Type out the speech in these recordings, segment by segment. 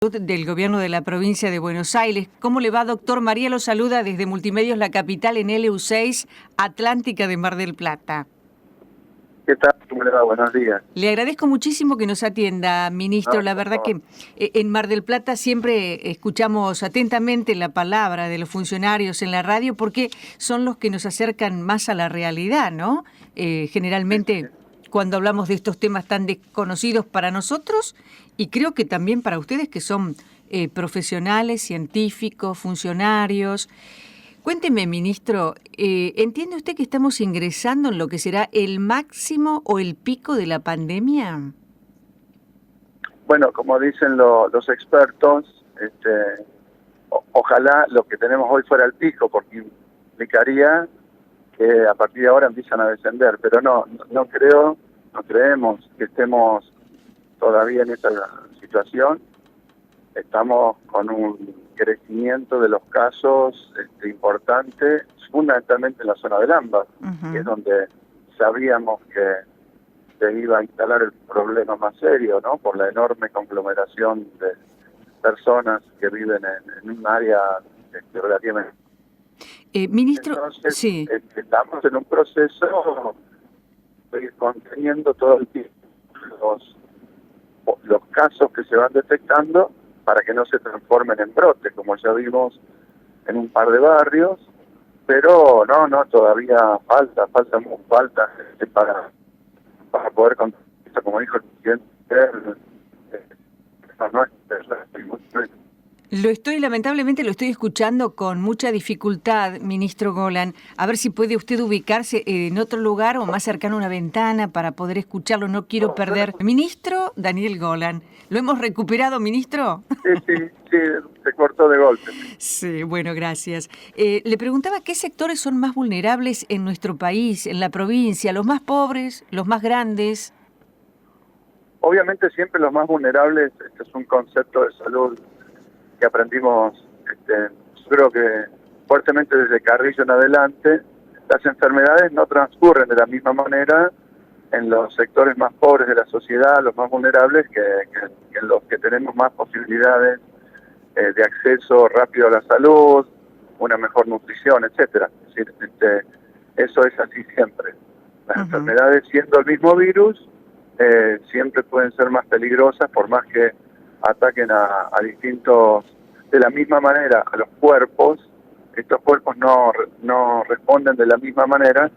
Del Gobierno de la Provincia de Buenos Aires. ¿Cómo le va, doctor? María lo saluda desde Multimedios La Capital en LU6, Atlántica de Mar del Plata. ¿Qué tal? ¿Cómo le va? Buenos días. Le agradezco muchísimo que nos atienda, ministro. No, La por verdad favor. que en Mar del Plata siempre escuchamos atentamente la palabra de los funcionarios en la radio porque son los que nos acercan más a la realidad, ¿no? Generalmente cuando hablamos de estos temas tan desconocidos para nosotros y creo que también para ustedes que son profesionales, científicos, funcionarios. Cuénteme, ministro, ¿entiende usted que estamos ingresando en lo que será el máximo o el pico de la pandemia? Bueno, como dicen los expertos, ojalá lo que tenemos hoy fuera el pico, porque implicaría que a partir de ahora empiezan a descender, pero no creemos que estemos todavía en esa situación. Estamos con un crecimiento de los casos importante, fundamentalmente en la zona del AMBA, que es donde sabíamos que se iba a instalar el problema más serio, ¿no? Por la enorme conglomeración de personas que viven en un área relativamente. Ministro, Entonces, sí. estamos en un proceso de ir conteniendo todo el tiempo los casos que se van detectando para que no se transformen en brotes, como ya vimos en un par de barrios, pero no, todavía falta para poder contar, como dijo el presidente, Lamentablemente lo estoy escuchando con mucha dificultad, ministro Golan. A ver si puede usted ubicarse en otro lugar o más cercano a una ventana para poder escucharlo. No quiero perder. Ministro Daniel Golan. ¿Lo hemos recuperado, ministro? Sí, se cortó de golpe. Sí, bueno, gracias. Le preguntaba qué sectores son más vulnerables en nuestro país, en la provincia, los más pobres, los más grandes. Obviamente siempre los más vulnerables, este es un concepto de salud que aprendimos, yo creo que fuertemente desde Carrillo en adelante. Las enfermedades no transcurren de la misma manera en los sectores más pobres de la sociedad, los más vulnerables, que en los que tenemos más posibilidades de acceso rápido a la salud, una mejor nutrición, etcétera. Es decir, eso es así siempre. Las enfermedades, siendo el mismo virus, siempre pueden ser más peligrosas por más que ataquen a distintos, de la misma manera a los cuerpos. Estos cuerpos no responden de la misma manera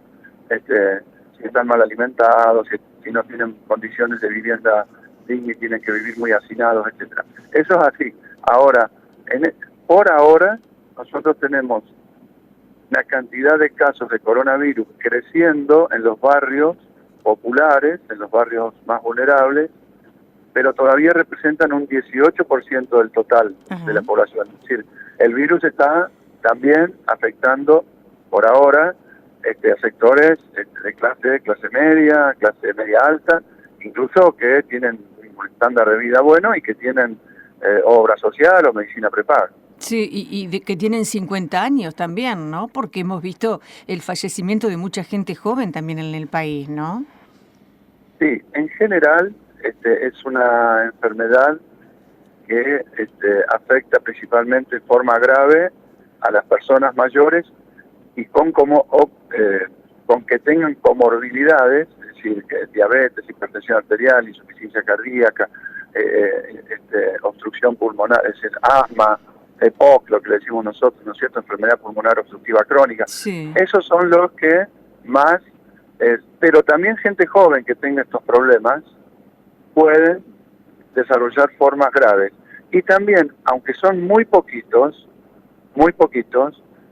si están mal alimentados, si no tienen condiciones de vivienda digna y tienen que vivir muy hacinados, etcétera. Eso es así. Ahora, por ahora, nosotros tenemos una cantidad de casos de coronavirus creciendo en los barrios populares, en los barrios más vulnerables, pero todavía representan un 18% del total de la población. Es decir, el virus está también afectando, por ahora, a sectores de clase media alta, incluso que tienen un estándar de vida bueno y que tienen obra social o medicina prepaga. Sí, y de que tienen 50 años también, ¿no? Porque hemos visto el fallecimiento de mucha gente joven también en el país, ¿no? Sí, en general es una enfermedad que afecta principalmente de forma grave a las personas mayores y con que tengan comorbilidades, es decir, que diabetes, hipertensión arterial, insuficiencia cardíaca, obstrucción pulmonar, es decir, asma, EPOC, lo que le decimos nosotros, ¿no es cierto?, enfermedad pulmonar obstructiva crónica. Sí. Esos son los que más, pero también gente joven que tenga estos problemas pueden desarrollar formas graves. Y también, aunque son muy poquitos,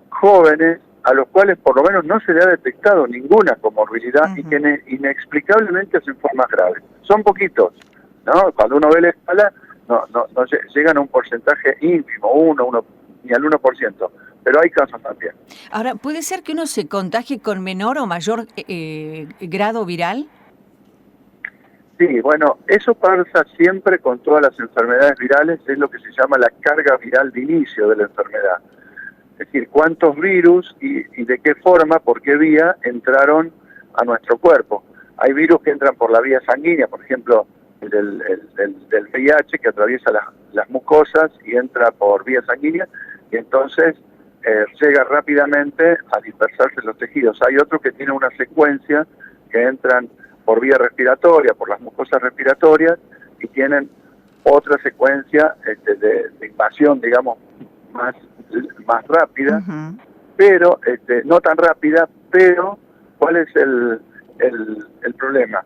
jóvenes a los cuales por lo menos no se le ha detectado ninguna comorbilidad y que inexplicablemente hacen formas graves. Son poquitos, ¿no? Cuando uno ve la escala, no llegan a un porcentaje ínfimo, ni al 1%, pero hay casos también. Ahora, ¿puede ser que uno se contagie con menor o mayor grado viral? Sí, bueno, eso pasa siempre con todas las enfermedades virales, es lo que se llama la carga viral de inicio de la enfermedad. Es decir, cuántos virus y de qué forma, por qué vía entraron a nuestro cuerpo. Hay virus que entran por la vía sanguínea, por ejemplo, del VIH que atraviesa las mucosas y entra por vía sanguínea y entonces llega rápidamente a dispersarse en los tejidos. Hay otros que tienen una secuencia que entran por vía respiratoria, por las mucosas respiratorias y tienen otra secuencia de invasión, digamos, más rápida, pero no tan rápida, pero ¿cuál es el problema?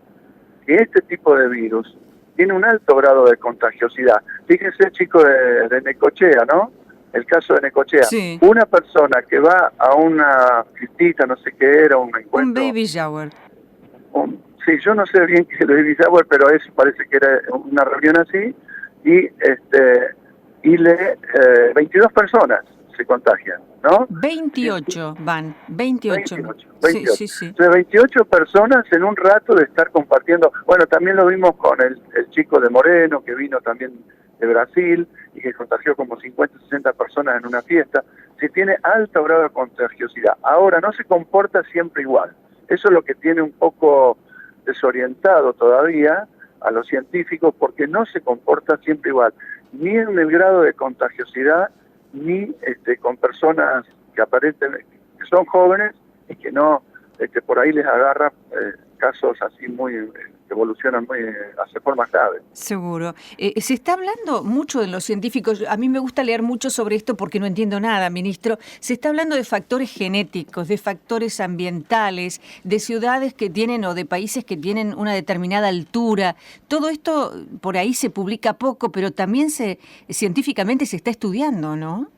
Que este tipo de virus tiene un alto grado de contagiosidad. Fíjense el chico de Necochea, ¿no? El caso de Necochea. Sí. Una persona que va a una fiestita, no sé qué era, un encuentro... Un baby shower. Sí, yo no sé bien qué es el baby shower, pero eso parece que era una reunión así, y 22 personas se contagian, ¿no? 28 van, 28. 28. Sí, sí. Entonces, 28 personas en un rato de estar compartiendo. Bueno, también lo vimos con el chico de Moreno, que vino también de Brasil y que contagió como 50, 60 personas en una fiesta. Se tiene alto grado de contagiosidad. Ahora, no se comporta siempre igual. Eso es lo que tiene un poco desorientado todavía a los científicos, porque no se comporta siempre igual, ni en el grado de contagiosidad, ni con personas que aparentemente que son jóvenes y que no por ahí les agarra casos así muy que evolucionan muy hacia formas graves. Seguro. Se está hablando mucho en los científicos, a mí me gusta leer mucho sobre esto porque no entiendo nada, ministro. Se está hablando de factores genéticos, de factores ambientales, de ciudades que tienen o de países que tienen una determinada altura. Todo esto por ahí se publica poco, pero también científicamente se está estudiando, ¿no?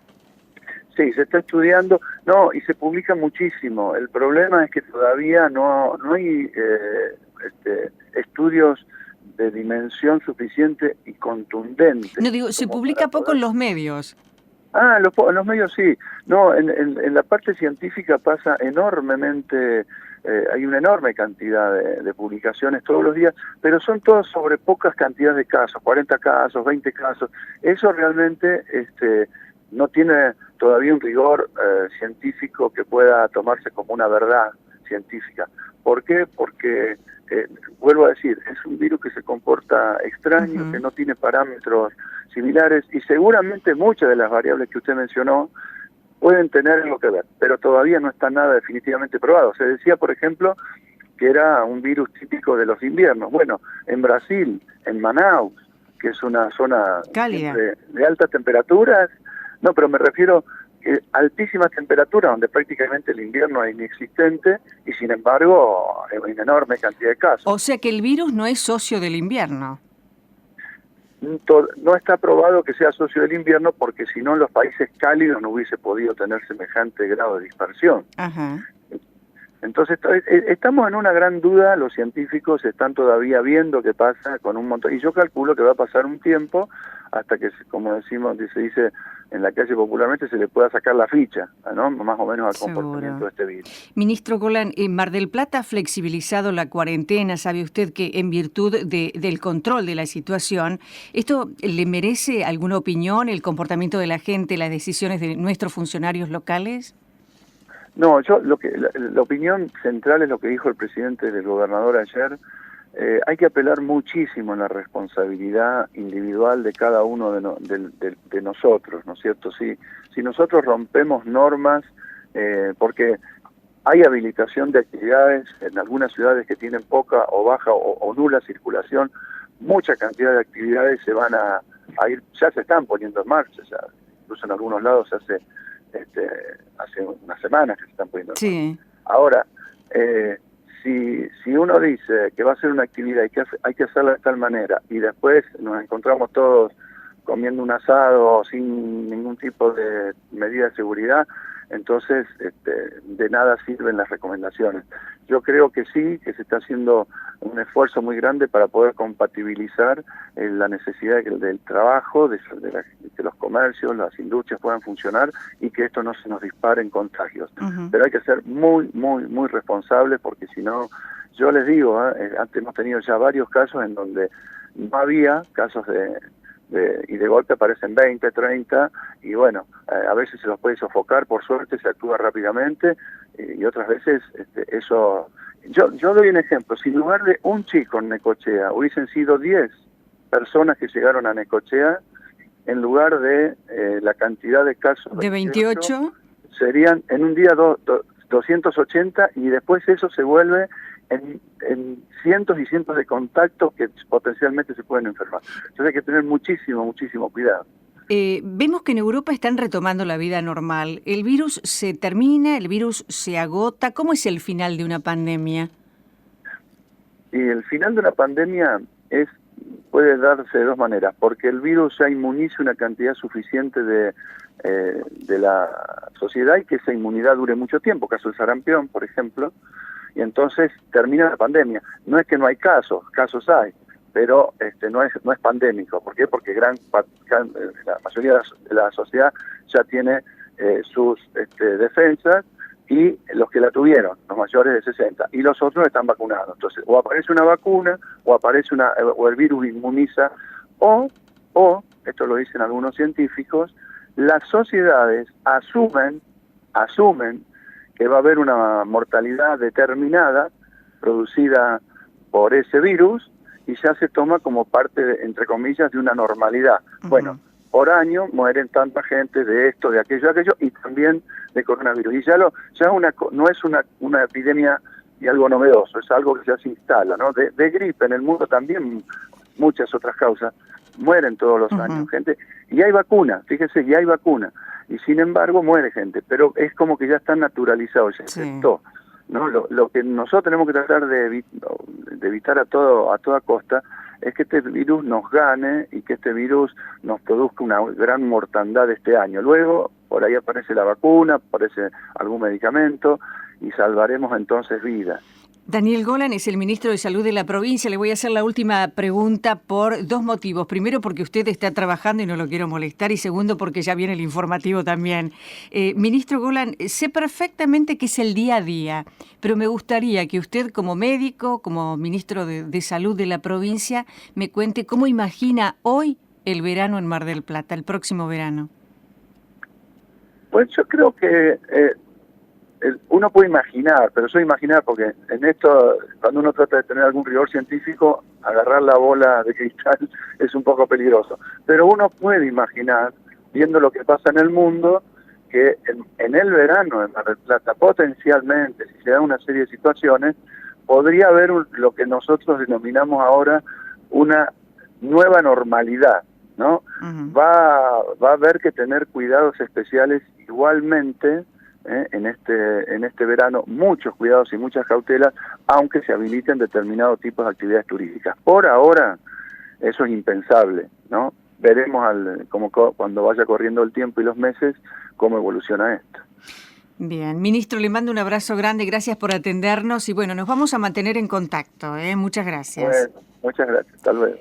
Sí, se está estudiando, no, y se publica muchísimo. El problema es que todavía no hay estudios de dimensión suficiente y contundente. No digo, se publica poco en los medios. Ah, en los medios sí. No, en la parte científica pasa enormemente, hay una enorme cantidad de publicaciones todos los días, pero son todas sobre pocas cantidades de casos, 40 casos, 20 casos. Eso realmente no tiene todavía un rigor científico que pueda tomarse como una verdad científica. ¿Por qué? Porque, vuelvo a decir, es un virus que se comporta extraño, que no tiene parámetros similares y seguramente muchas de las variables que usted mencionó pueden tener algo que ver, pero todavía no está nada definitivamente probado. Se decía, por ejemplo, que era un virus típico de los inviernos. Bueno, en Brasil, en Manaus, que es una zona de altas temperaturas, no, pero me refiero que altísimas temperaturas, donde prácticamente el invierno es inexistente y sin embargo hay una enorme cantidad de casos. O sea que el virus no es socio del invierno. No está probado que sea socio del invierno porque si no en los países cálidos no hubiese podido tener semejante grado de dispersión. Ajá. Entonces estamos en una gran duda, los científicos están todavía viendo qué pasa con un montón, y yo calculo que va a pasar un tiempo hasta que, como decimos, se dice en la calle popularmente, se le pueda sacar la ficha, ¿no? Más o menos al comportamiento de este virus. Ministro Golan, Mar del Plata ha flexibilizado la cuarentena, sabe usted que en virtud del control de la situación, ¿esto le merece alguna opinión, el comportamiento de la gente, las decisiones de nuestros funcionarios locales? No, la opinión central es lo que dijo el presidente del gobernador ayer. Hay que apelar muchísimo en la responsabilidad individual de cada uno de nosotros, ¿no es cierto? Si nosotros rompemos normas, porque hay habilitación de actividades en algunas ciudades que tienen poca o baja o nula circulación, mucha cantidad de actividades se van a ir, ya se están poniendo en marcha, ya, incluso en algunos lados hace unas semanas que se están poniendo en marcha. Ahora, si uno dice que va a hacer una actividad y que hay que hacerla de tal manera y después nos encontramos todos comiendo un asado sin ningún tipo de medida de seguridad, entonces de nada sirven las recomendaciones. Yo creo que sí, que se está haciendo un esfuerzo muy grande para poder compatibilizar la necesidad del trabajo, de que los comercios, las industrias puedan funcionar y que esto no se nos dispare en contagios. Pero hay que ser muy, muy, muy responsables porque si no, yo les digo, antes hemos tenido ya varios casos en donde no había casos y de golpe aparecen 20, 30 y bueno, a veces se los puede sofocar, por suerte se actúa rápidamente y otras veces eso... Yo doy un ejemplo, si en lugar de un chico en Necochea hubiesen sido 10 personas que llegaron a Necochea, en lugar de la cantidad de casos de 28, serían en un día 280, y después eso se vuelve en cientos y cientos de contactos que potencialmente se pueden enfermar. Entonces hay que tener muchísimo cuidado. Vemos que en Europa están retomando la vida normal. ¿El virus se termina? ¿El virus se agota? ¿Cómo es el final de una pandemia? Y el final de una pandemia puede darse de dos maneras, porque el virus ya inmunice una cantidad suficiente de la sociedad y que esa inmunidad dure mucho tiempo, caso del sarampión, por ejemplo, y entonces termina la pandemia. No es que no hay casos hay, pero no es pandémico. ¿Por qué? Porque la mayoría de la sociedad ya tiene sus defensas, y los que la tuvieron, los mayores de 60, y los otros están vacunados. Entonces, o aparece una vacuna, o el virus inmuniza, o esto lo dicen algunos científicos, las sociedades asumen que va a haber una mortalidad determinada producida por ese virus, y ya se toma como parte, entre comillas, de una normalidad. Uh-huh. Bueno, por año mueren tanta gente de esto, de aquello, y también de coronavirus. Y ya no es una epidemia y algo novedoso, es algo que ya se instala, ¿no? De gripe en el mundo también, muchas otras causas, mueren todos los años gente, y hay vacuna, fíjese, y hay vacuna, y sin embargo muere gente, pero es como que ya está naturalizado, ya aceptó, ¿no? Lo que nosotros tenemos que tratar de evitar a toda costa es que este virus nos gane y que este virus nos produzca una gran mortandad este año. Luego, por ahí aparece la vacuna, aparece algún medicamento, y salvaremos entonces vidas. Daniel Golan es el ministro de Salud de la provincia. Le voy a hacer la última pregunta por dos motivos. Primero, porque usted está trabajando y no lo quiero molestar. Y segundo, porque ya viene el informativo también. Ministro Golan, sé perfectamente que es el día a día, pero me gustaría que usted, como médico, como ministro de Salud de la provincia, me cuente cómo imagina hoy el verano en Mar del Plata, el próximo verano. Pues yo creo que uno puede imaginar, pero yo imaginar porque en esto, cuando uno trata de tener algún rigor científico, agarrar la bola de cristal es un poco peligroso. Pero uno puede imaginar, viendo lo que pasa en el mundo, que en el verano en Mar del Plata, potencialmente, si se da una serie de situaciones, podría haber lo que nosotros denominamos ahora una nueva normalidad, ¿no? Uh-huh. Va a haber que tener cuidados especiales igualmente, en este verano, muchos cuidados y muchas cautelas, aunque se habiliten determinados tipos de actividades turísticas. Por ahora, eso es impensable, ¿no? Veremos cuando vaya corriendo el tiempo y los meses, cómo evoluciona esto. Bien, ministro, le mando un abrazo grande, gracias por atendernos, y bueno, nos vamos a mantener en contacto, Muchas gracias. Bueno, muchas gracias, hasta luego.